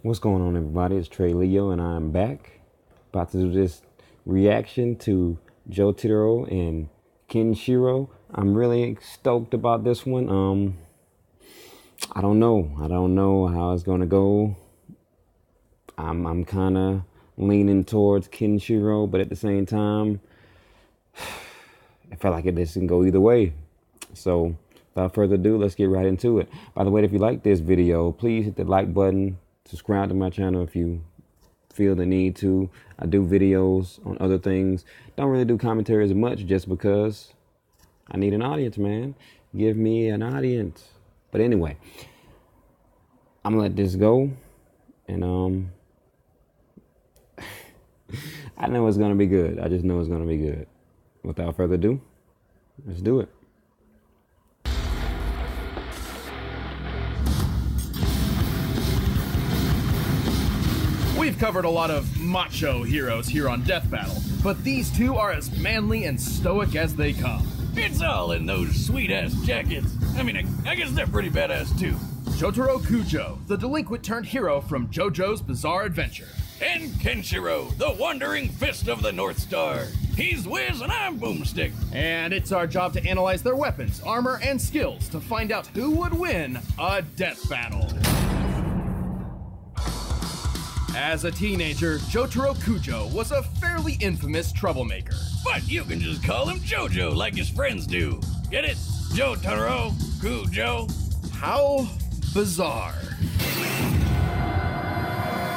What's going on, everybody? It's Trey Leo, and I'm back. About to do this reaction to Jotaro and Kenshiro. I'm really stoked about this one. I don't know how it's gonna go. I'm kind of leaning towards Kenshiro, but at the same time, I felt like this can go either way. So, without further ado, let's get right into it. By the way, if you like this video, please hit the like button. Subscribe to my channel if you feel the need to. I do videos on other things. Don't really do commentary as much just because I need an audience, man. Give me an audience. But anyway, I'm gonna let this go. And I know it's gonna be good. I just know it's gonna be good. Without further ado, let's do it. We've covered a lot of macho heroes here on Death Battle, but these two are as manly and stoic as they come. It's all in those sweet-ass jackets. I guess they're pretty badass too. Jotaro Kujo, the delinquent turned hero from JoJo's Bizarre Adventure. And Kenshiro, the wandering fist of the North Star. He's Wiz and I'm Boomstick. And it's our job to analyze their weapons, armor, and skills to find out who would win a death battle. As a teenager, Jotaro Kujo was a fairly infamous troublemaker. But you can just call him JoJo like his friends do. Get it? Jotaro Kujo. How bizarre.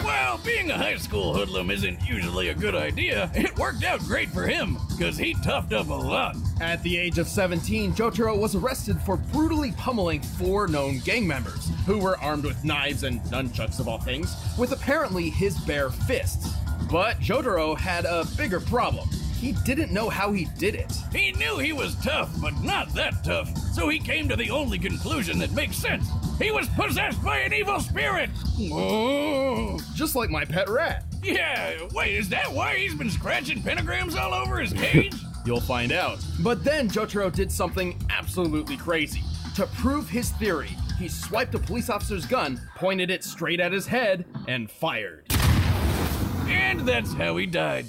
Well, being a high school hoodlum isn't usually a good idea. It worked out great for him, because he toughed up a lot. At the age of 17, Jotaro was arrested for brutally pummeling 4 known gang members, who were armed with knives and nunchucks of all things, with apparently his bare fists. But Jotaro had a bigger problem. He didn't know how he did it. He knew he was tough, but not that tough, so he came to the only conclusion that makes sense. He was possessed by an evil spirit! Whoa. Just like my pet rat. Yeah, wait, is that why he's been scratching pentagrams all over his cage? You'll find out. But then Jotaro did something absolutely crazy. To prove his theory, he swiped a police officer's gun, pointed it straight at his head, and fired. And that's how he died.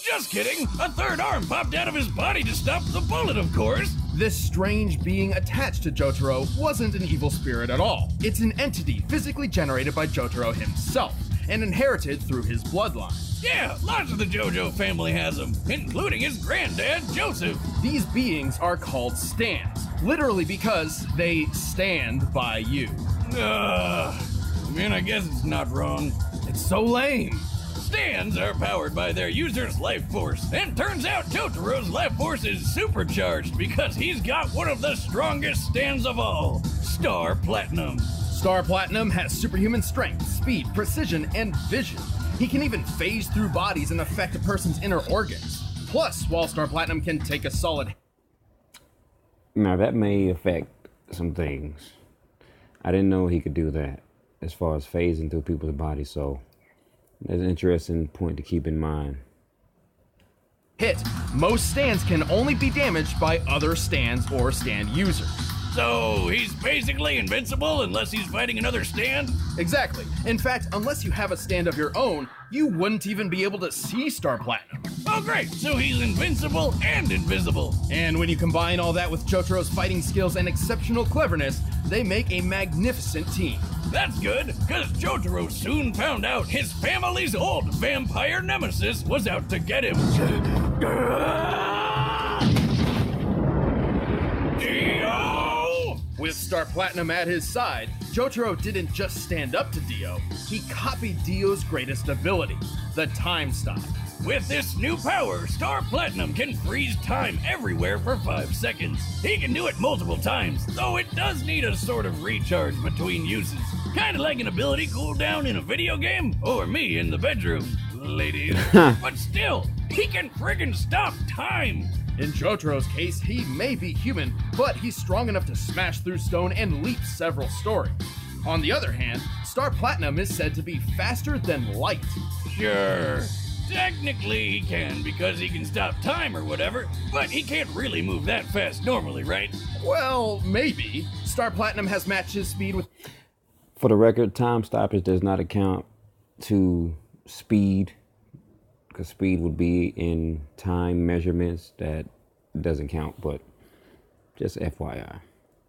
Just kidding! A third arm popped out of his body to stop the bullet, of course! This strange being attached to Jotaro wasn't an evil spirit at all. It's an entity physically generated by Jotaro himself, and inherited through his bloodline. Yeah, lots of the JoJo family has them, including his granddad, Joseph. These beings are called stands, literally because they stand by you. I guess it's not wrong. It's so lame. Stands are powered by their user's life force, and turns out Jotaro's life force is supercharged because he's got one of the strongest stands of all, Star Platinum. Star Platinum has superhuman strength, speed, precision, and vision. He can even phase through bodies and affect a person's inner organs. Plus, while Star Platinum can take a solid... Now, that may affect some things. I didn't know he could do that as far as phasing through people's bodies, so that's an interesting point to keep in mind. Hit. Most stands can only be damaged by other stands or stand users. So he's basically invincible unless he's fighting another stand? Exactly. In fact, unless you have a stand of your own, you wouldn't even be able to see Star Platinum. Oh great, so he's invincible and invisible. And when you combine all that with Jotaro's fighting skills and exceptional cleverness, they make a magnificent team. That's good, because Jotaro soon found out his family's old vampire nemesis was out to get him. Dio! With Star Platinum at his side, Jotaro didn't just stand up to Dio, he copied Dio's greatest ability, the time stop. With this new power, Star Platinum can freeze time everywhere for 5 seconds. He can do it multiple times, though it does need a sort of recharge between uses. Kinda like an ability cooldown in a video game, or me in the bedroom, ladies. But still, he can friggin' stop time! In Jotaro's case, he may be human, but he's strong enough to smash through stone and leap several stories. On the other hand, Star Platinum is said to be faster than light. Sure. Technically he can because he can stop time or whatever, but he can't really move that fast normally, right? Well, maybe. Star Platinum has matched his speed with... For the record, time stoppage does not account to speed, because speed would be in time measurements that doesn't count, but just FYI.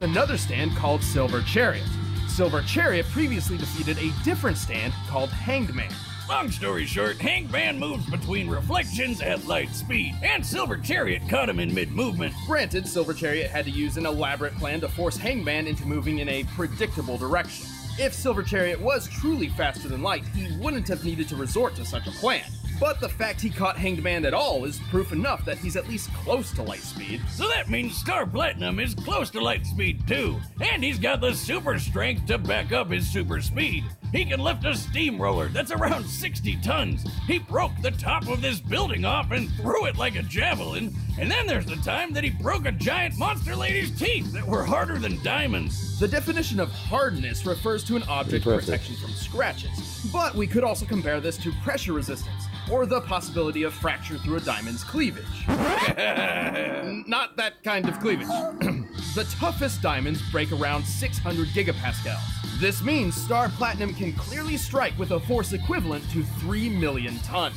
Another stand called Silver Chariot. Silver Chariot previously defeated a different stand called Hanged Man. Long story short, Hangman moves between reflections at light speed, and Silver Chariot caught him in mid-movement. Granted, Silver Chariot had to use an elaborate plan to force Hangman into moving in a predictable direction. If Silver Chariot was truly faster than light, he wouldn't have needed to resort to such a plan. But the fact he caught Hanged Man at all is proof enough that he's at least close to light speed. So that means Star Platinum is close to light speed too, and he's got the super strength to back up his super speed. He can lift a steamroller that's around 60 tons. He broke the top of this building off and threw it like a javelin. And then there's the time that he broke a giant monster lady's teeth that were harder than diamonds. The definition of hardness refers to an object's protection from scratches. But we could also compare this to pressure resistance, or the possibility of fracture through a diamond's cleavage. Not that kind of cleavage. The toughest diamonds break around 600 gigapascals. This means Star Platinum can clearly strike with a force equivalent to 3 million tons.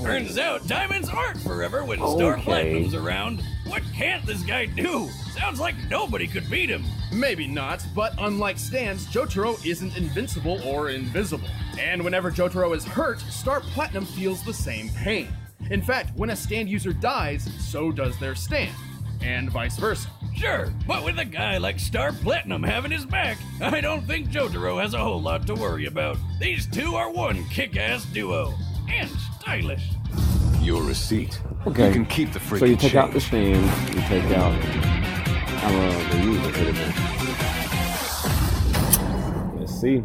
Turns out diamonds aren't forever when Star Platinum's around. What can't this guy do? Sounds like nobody could beat him. Maybe not, but unlike stands, Jotaro isn't invincible or invisible. And whenever Jotaro is hurt, Star Platinum feels the same pain. In fact, when a stand user dies, so does their stand, and vice versa. Sure, but with a guy like Star Platinum having his back, I don't think Jotaro has a whole lot to worry about. These two are one kick-ass duo. And stylish. Your receipt. Okay. You can keep the freaking So you take change. out the stand, you take out the user. Let's see.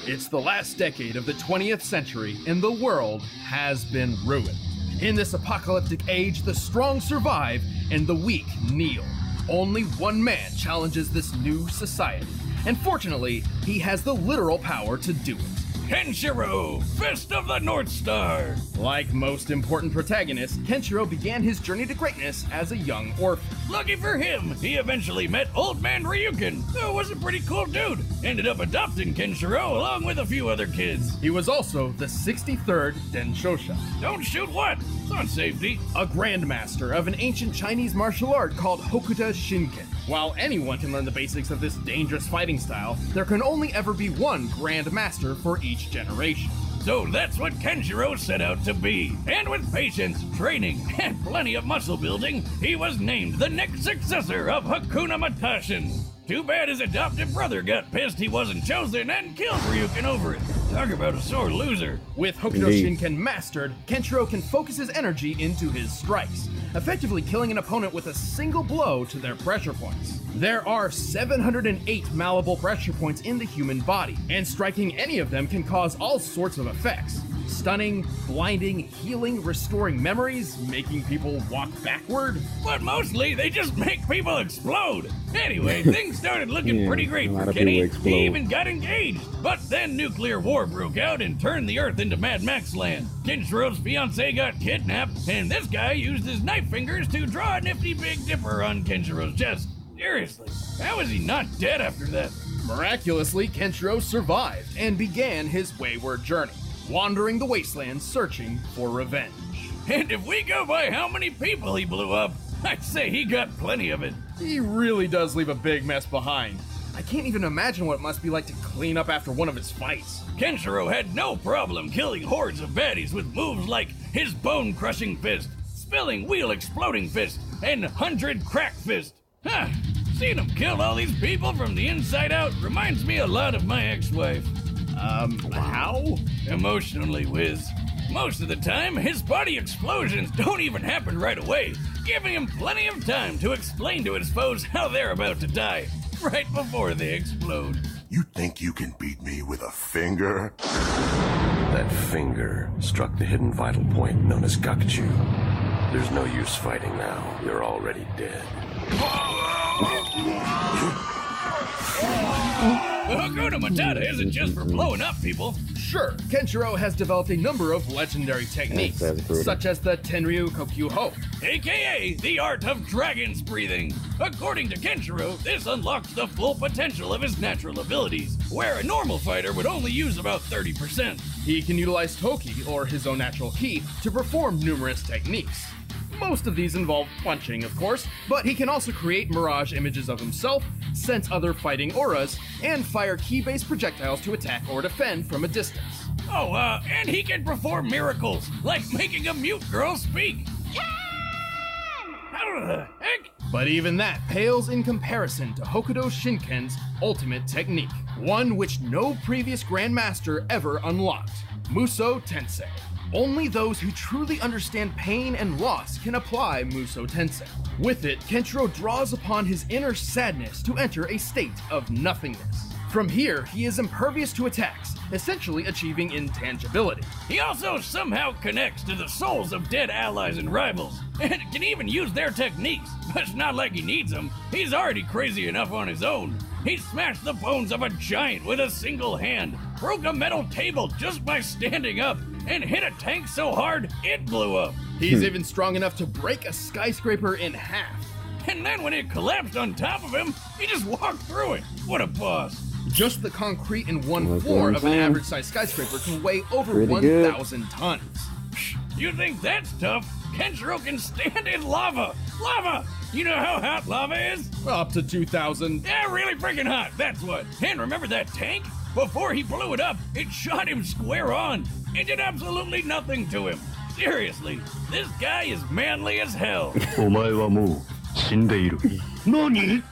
It's the last decade of the 20th century, and the world has been ruined. In this apocalyptic age, the strong survive and the weak kneel. Only one man challenges this new society, and fortunately, he has the literal power to do it. Kenshiro, Fist of the North Star. Like most important protagonists, Kenshiro began his journey to greatness as a young orphan. Lucky for him, he eventually met Old Man Ryukin, who was a pretty cool dude. Ended up adopting Kenshiro along with a few other kids. He was also the 63rd Denshosha. Don't shoot what? It's on safety. A grandmaster of an ancient Chinese martial art called Hokuto Shinken. While anyone can learn the basics of this dangerous fighting style, there can only ever be one grandmaster for each generation. So that's what Kenshiro set out to be. And with patience, training, and plenty of muscle building, he was named the next successor of Hakuna Matashin. Too bad his adoptive brother got pissed he wasn't chosen and killed Ryukin over it. Talk about a sore loser. With Hokuto Shinken mastered, Kenshiro can focus his energy into his strikes, effectively killing an opponent with a single blow to their pressure points. There are 708 malleable pressure points in the human body, and striking any of them can cause all sorts of effects. Stunning, blinding, healing, restoring memories, making people walk backward. But mostly, they just make people explode. Anyway, things started looking pretty great for Kenny. He even got engaged. But then nuclear war broke out and turned the Earth into Mad Max land. Kenshiro's fiancée got kidnapped, and this guy used his knife fingers to draw a nifty Big Dipper on Kenshiro's chest. Seriously, how is he not dead after that? Miraculously, Kenshiro survived and began his wayward journey, wandering the wasteland searching for revenge. And if we go by how many people he blew up, I'd say he got plenty of it. He really does leave a big mess behind. I can't even imagine what it must be like to clean up after one of his fights. Kenshiro had no problem killing hordes of baddies with moves like his bone-crushing fist, spilling wheel-exploding fist, and 100 crack fist. Huh, seeing him kill all these people from the inside out reminds me a lot of my ex-wife. How? Emotionally, Wiz. Most of the time, his body explosions don't even happen right away, giving him plenty of time to explain to his foes how they're about to die, right before they explode. You think you can beat me with a finger? That finger struck the hidden vital point known as Gakuchu. There's no use fighting now. You're already dead. Hakuna Matata isn't just for blowing up people. Sure, Kenshiro has developed a number of legendary techniques, such as the Tenryu Kokyuho, aka the art of dragon's breathing. According to Kenshiro, this unlocks the full potential of his natural abilities, where a normal fighter would only use about 30%. He can utilize Toki, or his own natural ki, to perform numerous techniques. Most of these involve punching, of course, but he can also create mirage images of himself, sense other fighting auras, and fire ki-based projectiles to attack or defend from a distance. Oh, and he can perform miracles, like making a mute girl speak. How the heck? But even that pales in comparison to Hokuto Shinken's ultimate technique, one which no previous Grandmaster ever unlocked, Muso Tensei. Only those who truly understand pain and loss can apply Muso Tensei. With it, Kenshiro draws upon his inner sadness to enter a state of nothingness. From here, he is impervious to attacks, essentially achieving intangibility. He also somehow connects to the souls of dead allies and rivals, and can even use their techniques. But it's not like he needs them. He's already crazy enough on his own. He smashed the bones of a giant with a single hand, broke a metal table just by standing up, and hit a tank so hard it blew up. He's even strong enough to break a skyscraper in half. And then when it collapsed on top of him, he just walked through it. What a boss. Just the concrete in one floor of an average-sized skyscraper can weigh over Pretty 1,000 tons. You think that's tough? Kenshiro can stand in lava. Lava! You know how hot lava is? Up to 2,000. Yeah, really freaking hot, that's what. And remember that tank? Before he blew it up, it shot him square on. It did absolutely nothing to him. Seriously, this guy is manly as hell. お前はもう死んでいる。何?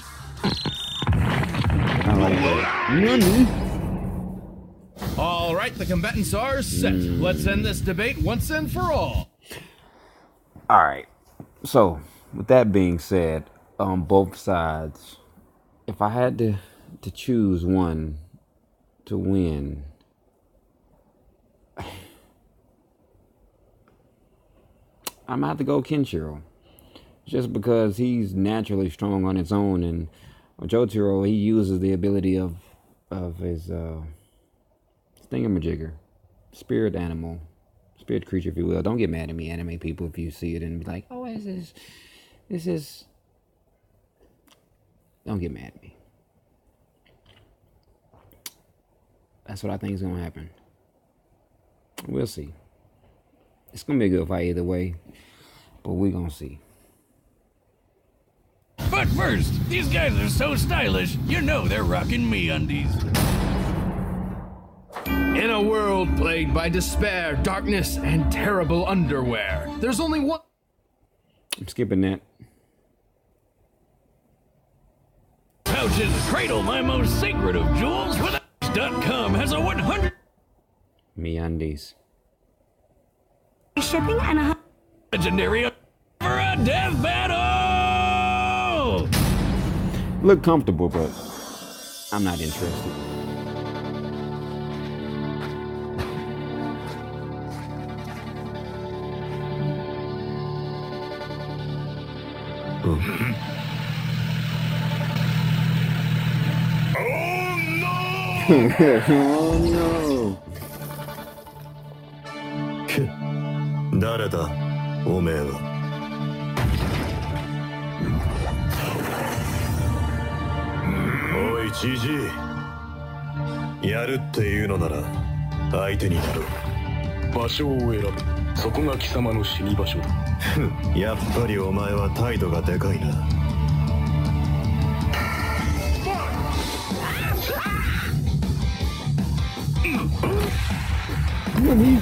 I like that. Money. All right, the combatants are set. Let's end this debate once and for all. All right. So, with that being said, on both sides, if I had to choose one to win, I'm gonna have to go Kenshiro, just because he's naturally strong on his own, and Jotaro, he uses the ability of his thingamajigger, spirit animal, spirit creature, if you will. Don't get mad at me, anime people, if you see it and be like, "Oh, this is." Don't get mad at me. That's what I think is gonna happen. We'll see. It's gonna be a good fight either way, but we're gonna see. But first, these guys are so stylish, you know they're rocking MeUndies. In a world plagued by despair, darkness, and terrible underwear, there's only one. I'm skipping that. Pouches cradle my most sacred of jewels with .com has a 100 MeUndies. Shipping and a legendary for a death battle. Look comfortable, but I'm not interested. Oh no! 誰だおめえは。おいジジイ、やるっていうのなら相手になろう。場所を選ぶ。そこが貴様の死に場所だ。やっぱりお前は態度がでかいな。何？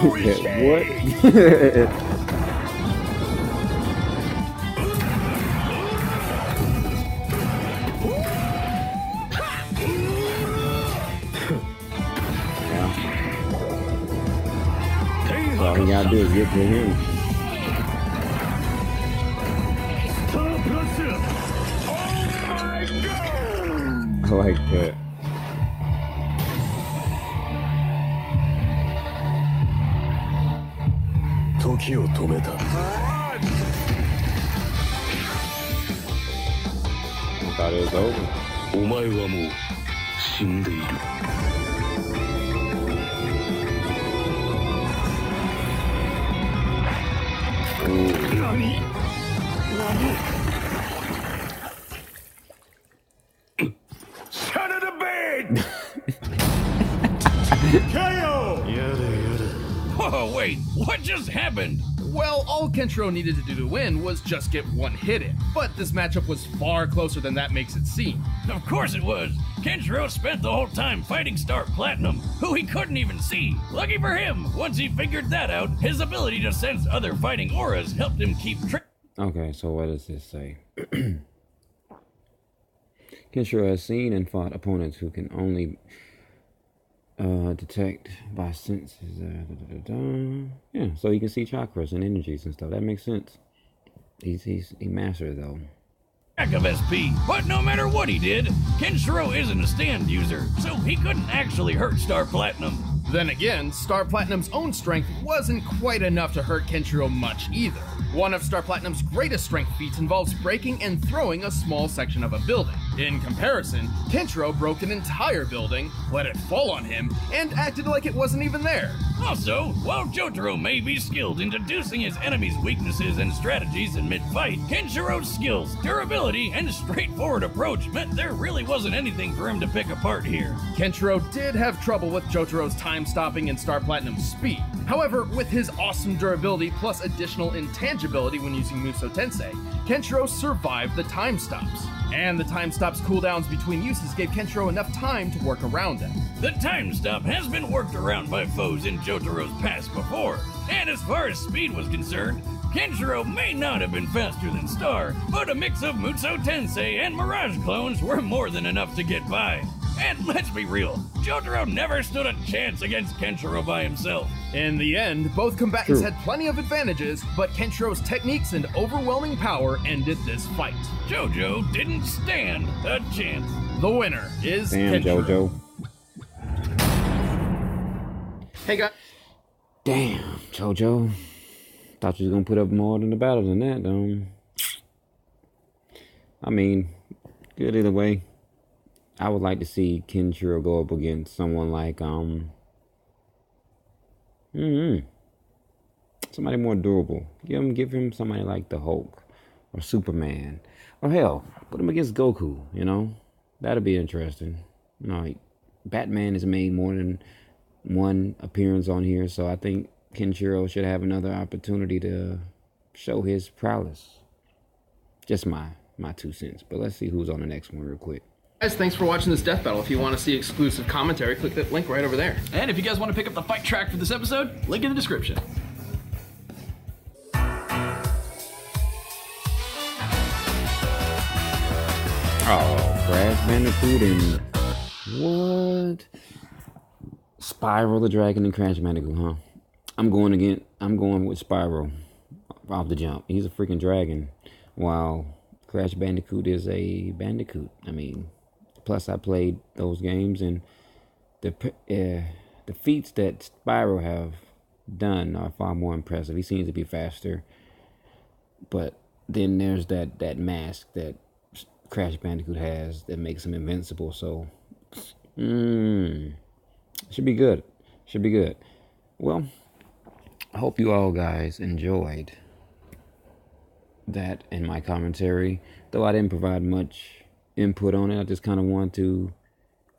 What? All he gotta do is get to him. I like that. I thought it was over. お前はもう死んでいる。何？Son of a bitch! KO! Whoa, wait, what just happened? Well, all Kenshiro needed to do to win was just get one hit in, but this matchup was far closer than that makes it seem. Of course it was. Kenshiro spent the whole time fighting Star Platinum, who he couldn't even see. Lucky for him, once he figured that out, his ability to sense other fighting auras helped him keep track. Okay, so what does this say? Kenshiro has seen and fought opponents who can only detect by senses. Yeah, so he can see chakras and energies and stuff. That makes sense. He mastered it though. Of SP, but no matter what he did, Kenshiro isn't a stand user, so he couldn't actually hurt Star Platinum. Then again, Star Platinum's own strength wasn't quite enough to hurt Kenshiro much either. One of Star Platinum's greatest strength feats involves breaking and throwing a small section of a building. In comparison, Kenshiro broke an entire building, let it fall on him, and acted like it wasn't even there. Also, while Jotaro may be skilled in deducing his enemy's weaknesses and strategies in mid-fight, Kenshiro's skills, durability, and straightforward approach meant there really wasn't anything for him to pick apart here. Kenshiro did have trouble with Jotaro's time-stopping and Star Platinum's speed. However, with his awesome durability plus additional intangibility when using Muso Tensei, Kenshiro survived the time stops. And the time stops cooldowns between uses gave Kenshiro enough time to work around them. The time stop has been worked around by foes in Jotaro's past before, and as far as speed was concerned, Kenshiro may not have been faster than Star, but a mix of Muso Tensei and Mirage clones were more than enough to get by. And let's be real, Jotaro never stood a chance against Kenshiro by himself. In the end, both combatants had plenty of advantages, but Kenshiro's techniques and overwhelming power ended this fight. Jojo didn't stand a chance. The winner is Damn, Kenshiro. Jojo. Hey guys. Damn, Jojo. Thought you was gonna put up more than the battle than that, I mean, good either way. I would like to see Kenshiro go up against someone like somebody more durable. Give him somebody like the Hulk or Superman, or hell, put him against Goku. You know, that'd be interesting. You know, like, Batman has made more than one appearance on here, so I think Kenshiro should have another opportunity to show his prowess. Just my 2 cents. But let's see who's on the next one real quick. Guys, thanks for watching this death battle. If you want to see exclusive commentary, click that link right over there. And if you guys want to pick up the fight track for this episode, link in the description. Oh, Crash Bandicoot and what? Spyro the Dragon and Crash Bandicoot, huh? I'm going with Spyro off the jump. He's a freaking dragon, while Crash Bandicoot is a bandicoot. I mean, plus I played those games, and the feats that Spyro have done are far more impressive. He seems to be faster, but then there's that mask that Crash Bandicoot has that makes him invincible. So, should be good. Should be good. Well, I hope you all guys enjoyed that in my commentary. Though I didn't provide much input on it, I just kind of want to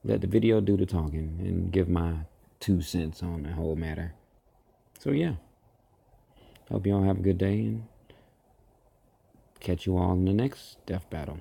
let the video do the talking and give my 2 cents on the whole matter. So yeah, hope you all have a good day, and catch you all in the next death battle.